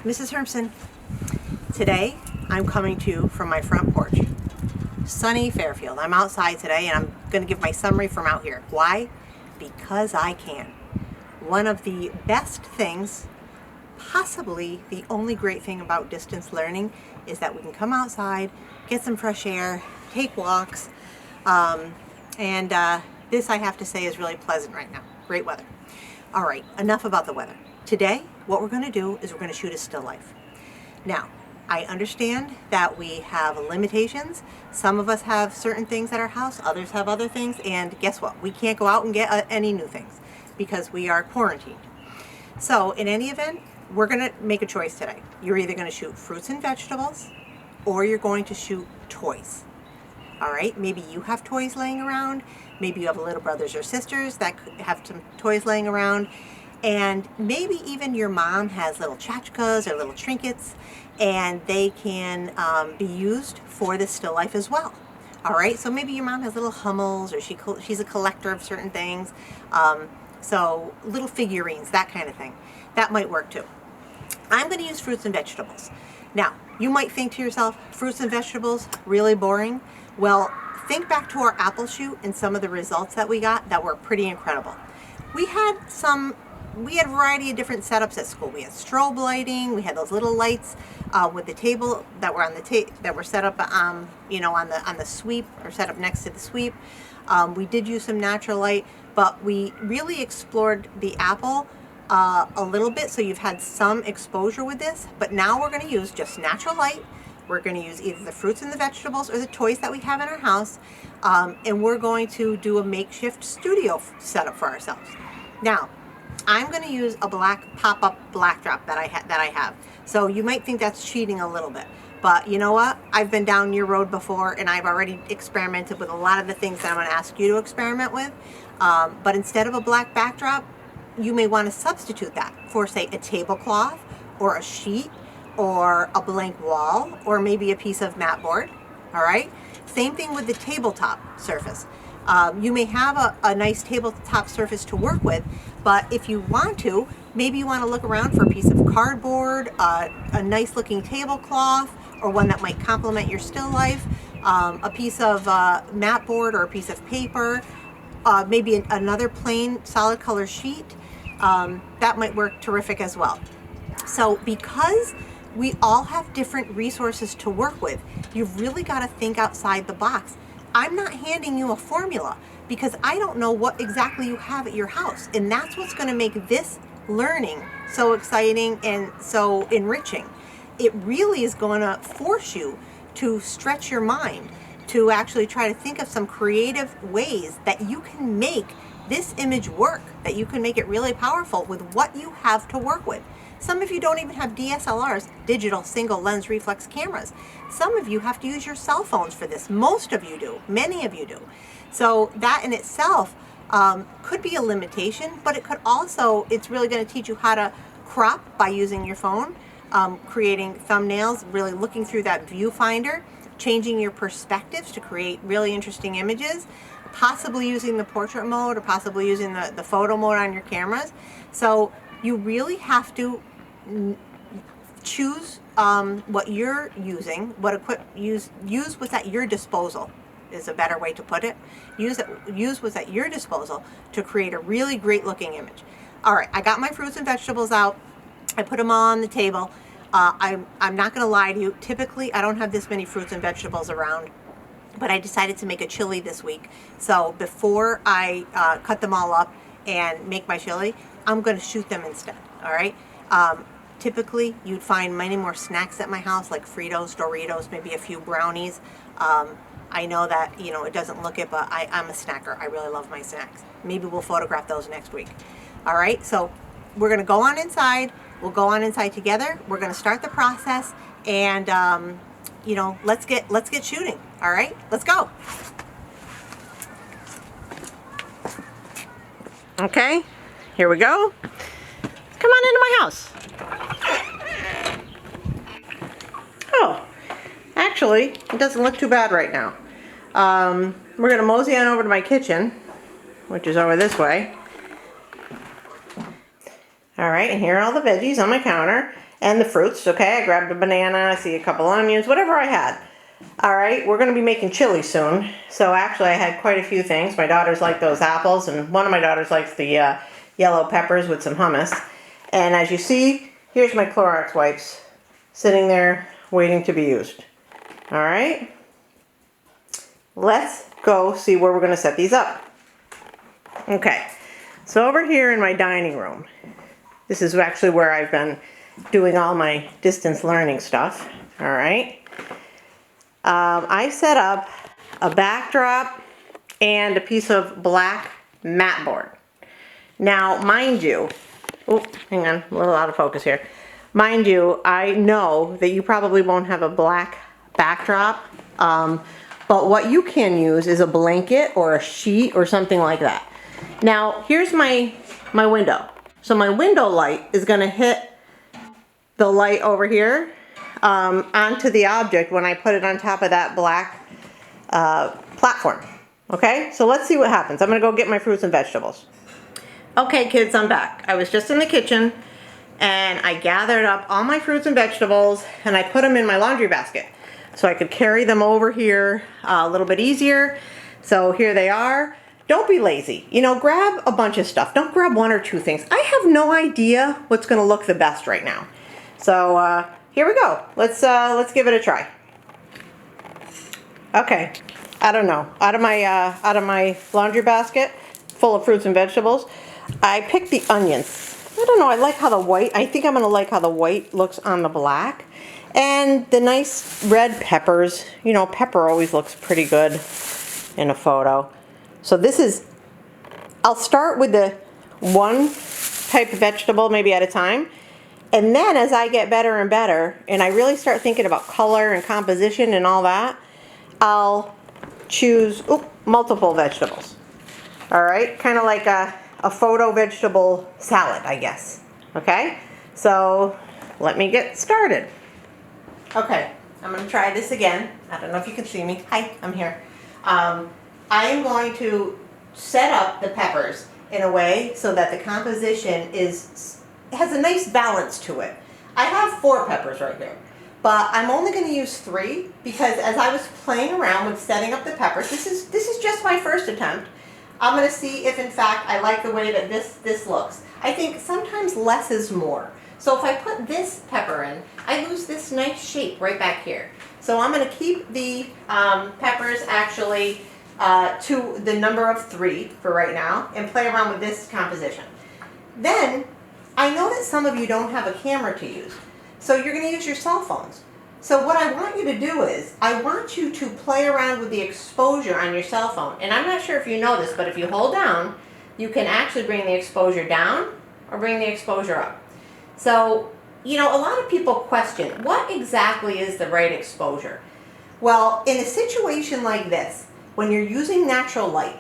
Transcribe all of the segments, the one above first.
Mrs. Hermson, today I'm coming to you from my front porch. Sunny Fairfield. I'm outside today and I'm going to give my summary from out here. Why? Because I can. One of the best things, possibly the only great thing about distance learning, is that we can come outside, get some fresh air, take walks, and this I have to say is really pleasant right now. Great weather. All right, enough about the weather. Today, what we're going to do is we're going to shoot a still life. Now, I understand that we have limitations. Some of us have certain things at our house, others have other things, and guess what? We can't go out and get any new things because we are quarantined. So in any event, we're going to make a choice today. You're either going to shoot fruits and vegetables or you're going to shoot toys. All right, maybe you have toys laying around. Maybe you have little brothers or sisters that have some toys laying around. And maybe even your mom has little tchotchkes or little trinkets, and they can be used for this still life as well. All right, so maybe your mom has little Hummels, or she's a collector of certain things. So little figurines, that kind of thing. That might work too. I'm going to use fruits and vegetables. Now, you might think to yourself, fruits and vegetables, really boring. Well, think back to our apple shoot and some of the results that we got that were pretty incredible. We had a variety of different setups at school. We had strobe lighting. We had those little lights with the table that were on the that were set up, on the sweep, or set up next to the sweep. We did use some natural light, but we really explored the apple a little bit. So you've had some exposure with this, but now we're going to use just natural light. We're going to use either the fruits and the vegetables or the toys that we have in our house, and we're going to do a makeshift studio setup for ourselves. Now, I'm going to use a black pop-up backdrop that I have. So you might think that's cheating a little bit, but you know what? I've been down your road before, and I've already experimented with a lot of the things that I'm going to ask you to experiment with. But instead of a black backdrop, you may want to substitute that for, say, a tablecloth or a sheet or a blank wall or maybe a piece of mat board. All right? Same thing with the tabletop surface. You may have a nice tabletop surface to work with, but if you want to, maybe you want to look around for a piece of cardboard, a nice looking tablecloth, or one that might complement your still life, a piece of mat board or a piece of paper, maybe another plain solid color sheet. That might work terrific as well. So because we all have different resources to work with, you've really got to think outside the box. I'm not handing you a formula because I don't know what exactly you have at your house. And that's what's going to make this learning so exciting and so enriching. It really is going to force you to stretch your mind, to actually try to think of some creative ways that you can make this image work, that you can make it really powerful with what you have to work with. Some of you don't even have DSLRs, digital single lens reflex cameras. Some of you have to use your cell phones for this. Most of you do. Many of you do. So that in itself could be a limitation, but it could also, it's really going to teach you how to crop by using your phone, creating thumbnails, really looking through that viewfinder, changing your perspectives to create really interesting images, possibly using the portrait mode or possibly using the photo mode on your cameras. So you really have to choose what you're using, use what's at your disposal is a better way to put it. Use what's at your disposal to create a really great looking image. All right, I got my fruits and vegetables out. I put them all on the table. I'm not going to lie to you. Typically, I don't have this many fruits and vegetables around, but I decided to make a chili this week. So before I cut them all up and make my chili, I'm going to shoot them instead. All right. Typically, you'd find many more snacks at my house, like Fritos, Doritos, maybe a few brownies. I know that, it doesn't look it, but I'm a snacker. I really love my snacks. Maybe we'll photograph those next week. All right, so we're going to go on inside. We'll go on inside together. We're going to start the process, and, let's get shooting. All right, let's go. Okay, here we go. Come on into my house. Oh, actually, it doesn't look too bad right now. We're going to mosey on over to my kitchen, which is over this way. All right, and here are all the veggies on my counter. and the fruits. Okay, I grabbed a banana, I see a couple onions, whatever I had. All right, we're going to be making chili soon. So actually I had quite a few things. My daughters like those apples, and one of my daughters likes the yellow peppers with some hummus. And as you see, here's my Clorox wipes sitting there waiting to be used. All right, let's go see where we're going to set these up. Okay, so over here in my dining room, this is actually where I've been doing all my distance learning stuff. All right. I set up a backdrop and a piece of black mat board. Now, mind you, oh, hang on, a little out of focus here. Mind you, I know that you probably won't have a black backdrop, but what you can use is a blanket or a sheet or something like that. Now, here's my window. So my window light is going to hit the light over here onto the object when I put it on top of that black platform. Okay, so let's see what happens. I'm going to go get my fruits and vegetables. Okay, kids, I'm back. I was just in the kitchen and I gathered up all my fruits and vegetables and I put them in my laundry basket so I could carry them over here a little bit easier. So here they are. Don't be lazy. You know, grab a bunch of stuff. Don't grab one or two things. I have no idea what's going to look the best right now. So here we go. Let's give it a try. Okay, I don't know. Out of my laundry basket full of fruits and vegetables, I picked the onions. I don't know. I like how the white. I think I'm gonna like how the white looks on the black, and the nice red peppers. You know, pepper always looks pretty good in a photo. So this is. I'll start with the one type of vegetable maybe at a time. And then as I get better and better, and I really start thinking about color and composition and all that, I'll choose multiple vegetables. All right, kind of like a photo vegetable salad, I guess. Okay, so let me get started. Okay, I'm going to try this again. I don't know if you can see me. Hi, I'm here. I am going to set up the peppers in a way so that the composition has a nice balance to it. I have 4 peppers right here, but I'm only going to use 3 because as I was playing around with setting up the peppers, this is just my first attempt. I'm going to see if in fact I like the way that this looks. I think sometimes less is more. So if I put this pepper in, I lose this nice shape right back here. So I'm going to keep the peppers actually to the number of 3 for right now and play around with this composition. Then I know that some of you don't have a camera to use, so you're going to use your cell phones. So what I want you to do is, I want you to play around with the exposure on your cell phone. And I'm not sure if you know this, but if you hold down, you can actually bring the exposure down or bring the exposure up. So, you know, a lot of people question, what exactly is the right exposure? Well, in a situation like this, when you're using natural light,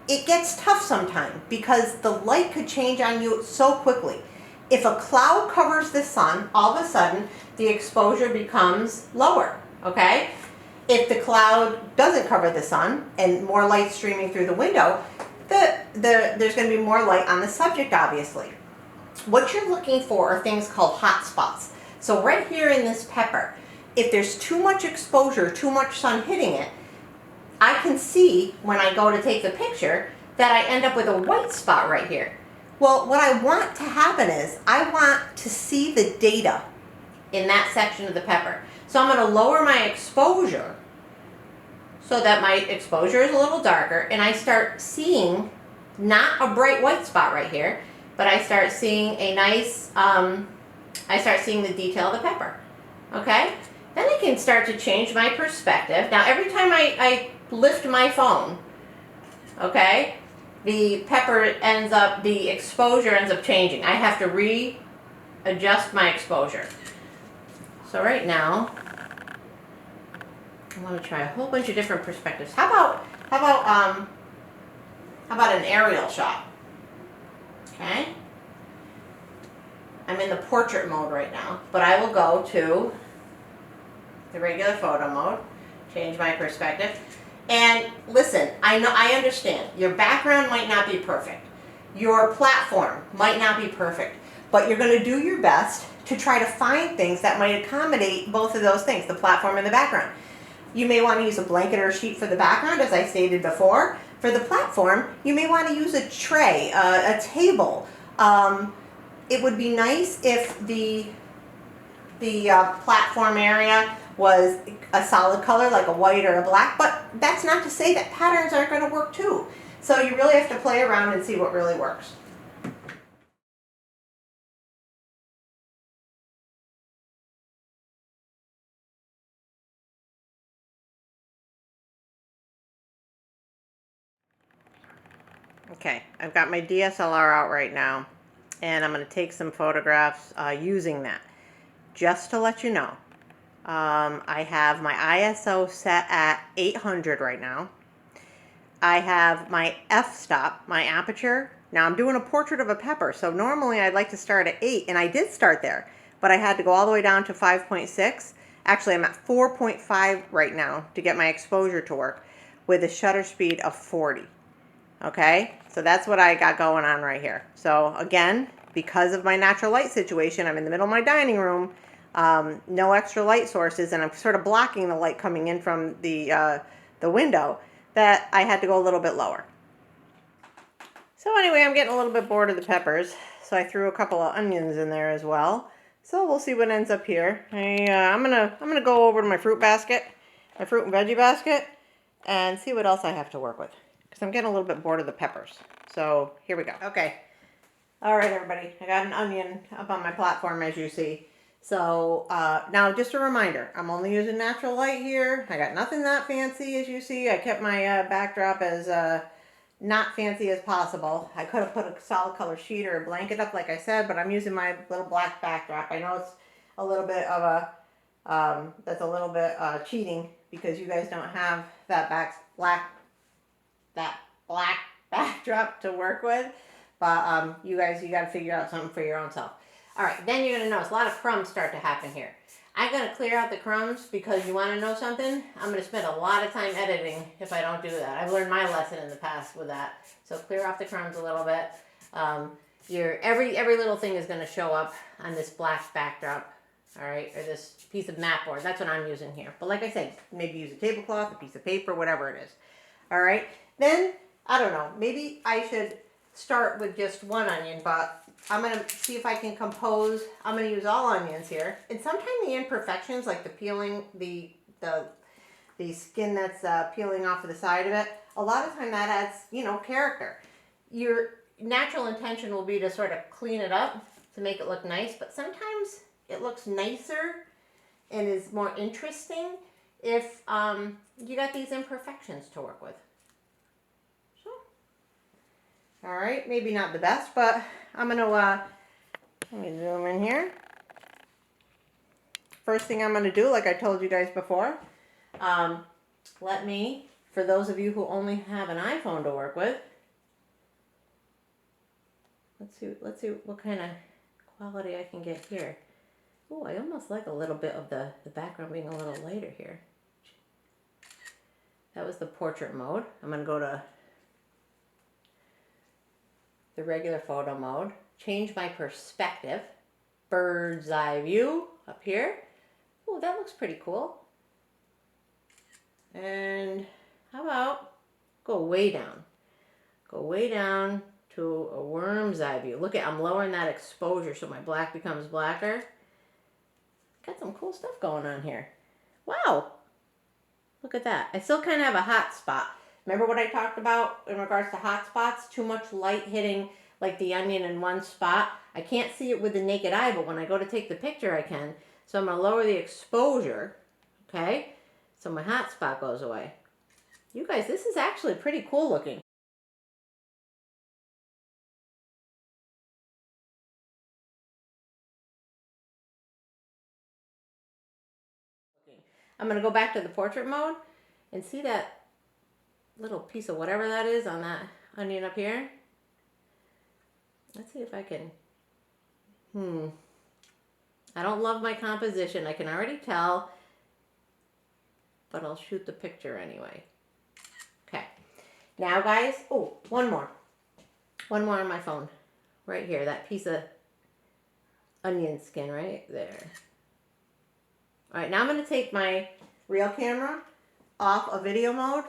it gets tough sometimes because the light could change on you so quickly. If a cloud covers the sun, all of a sudden the exposure becomes lower, okay? If the cloud doesn't cover the sun and more light streaming through the window, there's going to be more light on the subject, obviously. What you're looking for are things called hot spots. So right here in this pepper, if there's too much exposure, too much sun hitting it, I can see when I go to take the picture that I end up with a white spot right here. Well, what I want to happen is I want to see the data in that section of the pepper. So I'm going to lower my exposure so that my exposure is a little darker and I start seeing not a bright white spot right here, but I start seeing a nice, I start seeing the detail of the pepper. Okay? Then I can start to change my perspective. Now every time I lift my phone, okay, the exposure ends up changing. I have to readjust my exposure. So right now, I want to try a whole bunch of different perspectives. How about an aerial shot? Okay. I'm in the portrait mode right now, but I will go to the regular photo mode, change my perspective. And listen, I understand. Your background might not be perfect. Your platform might not be perfect. But you're going to do your best to try to find things that might accommodate both of those things, the platform and the background. You may want to use a blanket or a sheet for the background, as I stated before. For the platform, you may want to use a tray, a table. It would be nice if the platform area was a solid color, like a white or a black, but that's not to say that patterns aren't going to work too. So you really have to play around and see what really works. Okay, I've got my DSLR out right now, and I'm going to take some photographs using that. Just to let you know, I have my ISO set at 800 right now. I have my f-stop, my aperture. Now I'm doing a portrait of a pepper, so normally I'd like to start at 8, and I did start there, but I had to go all the way down to 5.6. Actually, I'm at 4.5 right now to get my exposure to work with a shutter speed of 40. Okay, so that's what I got going on right here. So again, because of my natural light situation, I'm in the middle of my dining room, no extra light sources, and I'm sort of blocking the light coming in from the window, that I had to go a little bit lower. So anyway, I'm getting a little bit bored of the peppers, so I threw a couple of onions in there as well. So we'll see what ends up here. I'm gonna go over to my fruit basket, my fruit and veggie basket, and see what else I have to work with, because I'm getting a little bit bored of the peppers. So here we go. Okay. All right, everybody. I got an onion up on my platform, as you see. So now just a reminder, I'm only using natural light here. I got nothing that fancy, as you see. I kept my backdrop as not fancy as possible. I could have put a solid color sheet or a blanket up, like I said, but I'm using my little black backdrop. I know it's a little bit of a, that's a little bit cheating, because you guys don't have that black backdrop to work with. But you got to figure out something for your own self. All right, then you're going to notice a lot of crumbs start to happen here. I'm going to clear out the crumbs, because you want to know something? I'm going to spend a lot of time editing if I don't do that. I've learned my lesson in the past with that. So clear off the crumbs a little bit. Every little thing is going to show up on this black backdrop, all right, or this piece of mat board. That's what I'm using here. But like I said, maybe use a tablecloth, a piece of paper, whatever it is. All right, then, I don't know, maybe I should start with just one onion, but I'm going to see if I can compose. I'm going to use all onions here. And sometimes the imperfections, like the peeling, the skin that's peeling off of the side of it, a lot of time that adds, character. Your natural intention will be to sort of clean it up to make it look nice, but sometimes it looks nicer and is more interesting if you got these imperfections to work with. All right, maybe not the best, but I'm going to, let me zoom in here. First thing I'm going to do, like I told you guys before, for those of you who only have an iPhone to work with, let's see what kind of quality I can get here. Oh, I almost like a little bit of the background being a little lighter here. That was the portrait mode. I'm going to go to the regular photo mode, change my perspective, bird's eye view up here. Oh, that looks pretty cool. And how about go way down? Go way down to a worm's eye view. Look at, I'm lowering that exposure so my black becomes blacker. Got some cool stuff going on here. Wow, look at that. I still kind of have a hot spot. Remember what I talked about in regards to hot spots? Too much light hitting like the onion in one spot. I can't see it with the naked eye, but when I go to take the picture, I can. So I'm going to lower the exposure, okay? So my hot spot goes away. You guys, this is actually pretty cool looking. I'm going to go back to the portrait mode and see that little piece of whatever that is on that onion up here. Let's see if I can, I don't love my composition, I can already tell, but I'll shoot the picture anyway. Okay, now guys, oh, one more on my phone, right here, that piece of onion skin right there. All right, now I'm going to take my real camera off of video mode,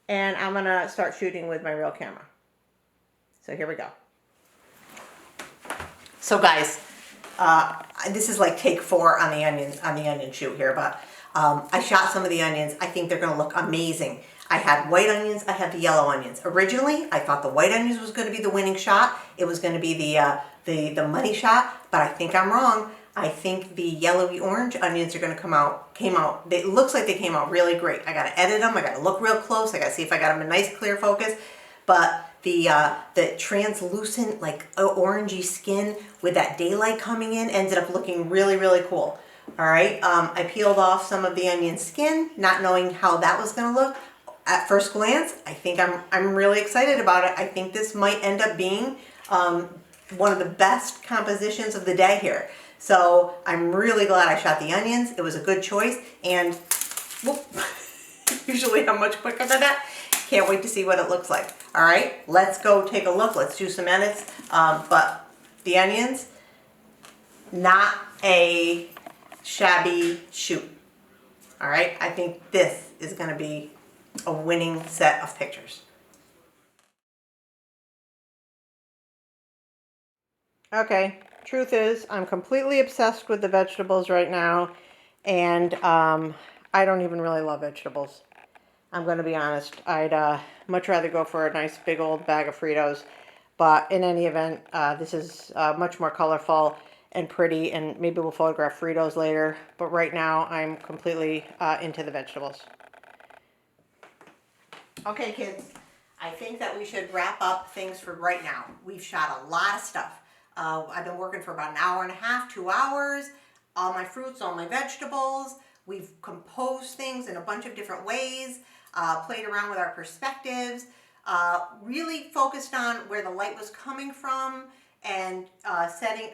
and I'm going to start shooting with my real camera. So here we go. So guys, this is like take 4 on the onion shoot here, but I shot some of the onions. I think they're going to look amazing. I had white onions, I had the yellow onions. Originally, I thought the white onions was going to be the winning shot. It was going to be the money shot, but I think I'm wrong. I think the yellowy orange onions are going to came out, it looks like they came out really great. I got to edit them, I got to look real close, I got to see if I got them in nice clear focus, but the translucent, like orangey skin with that daylight coming in ended up looking really, really cool. All right, I peeled off some of the onion skin, not knowing how that was going to look. At first glance, I think I'm really excited about it. I think this might end up being one of the best compositions of the day here. So I'm really glad I shot the onions. It was a good choice, and whoop, usually I'm much quicker than that. Can't wait to see what it looks like. All right, let's go take a look. Let's do some edits. But the onions, not a shabby shoot. All right, I think this is going to be a winning set of pictures. Okay, truth is, I'm completely obsessed with the vegetables right now, and I don't even really love vegetables. I'm going to be honest. I'd much rather go for a nice big old bag of Fritos, but in any event, this is much more colorful and pretty, and maybe we'll photograph Fritos later, but right now I'm completely into the vegetables. Okay, kids, I think that we should wrap up things for right now. We've shot a lot of stuff. I've been working for about an hour and a half, 2 hours. All my fruits, all my vegetables. We've composed things in a bunch of different ways, played around with our perspectives, really focused on where the light was coming from, and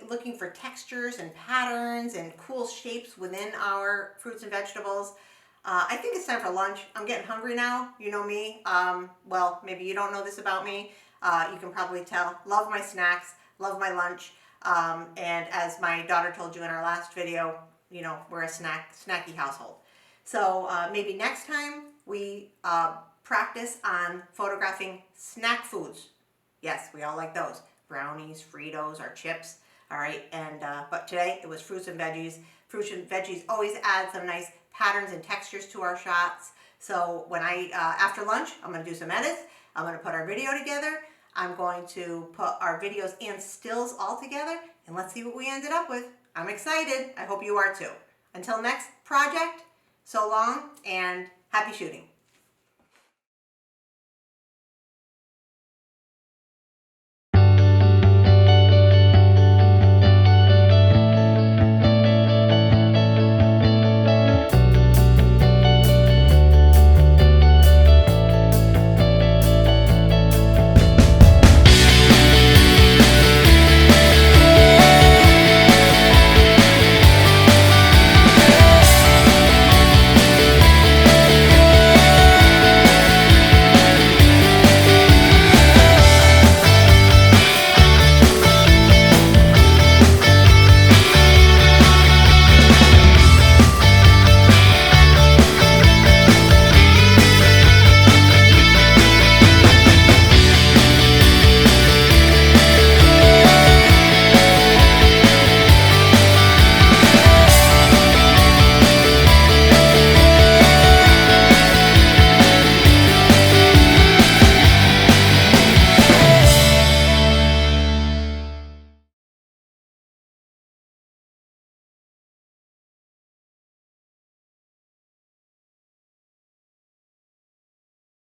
looking for textures and patterns and cool shapes within our fruits and vegetables. I think it's time for lunch. I'm getting hungry now. You know me. Well, maybe you don't know this about me. You can probably tell. Love my snacks. Love my lunch. And as my daughter told you in our last video, you know, we're a snacky household. So maybe next time we practice on photographing snack foods. Yes, we all like those. Brownies, Fritos, our chips. All right. And but today it was fruits and veggies. Fruits and veggies always add some nice patterns and textures to our shots. So when after lunch, I'm going to do some edits. I'm going to put our video together. I'm going to put our videos and stills all together, and let's see what we ended up with. I'm excited. I hope you are too. Until next project, so long and happy shooting.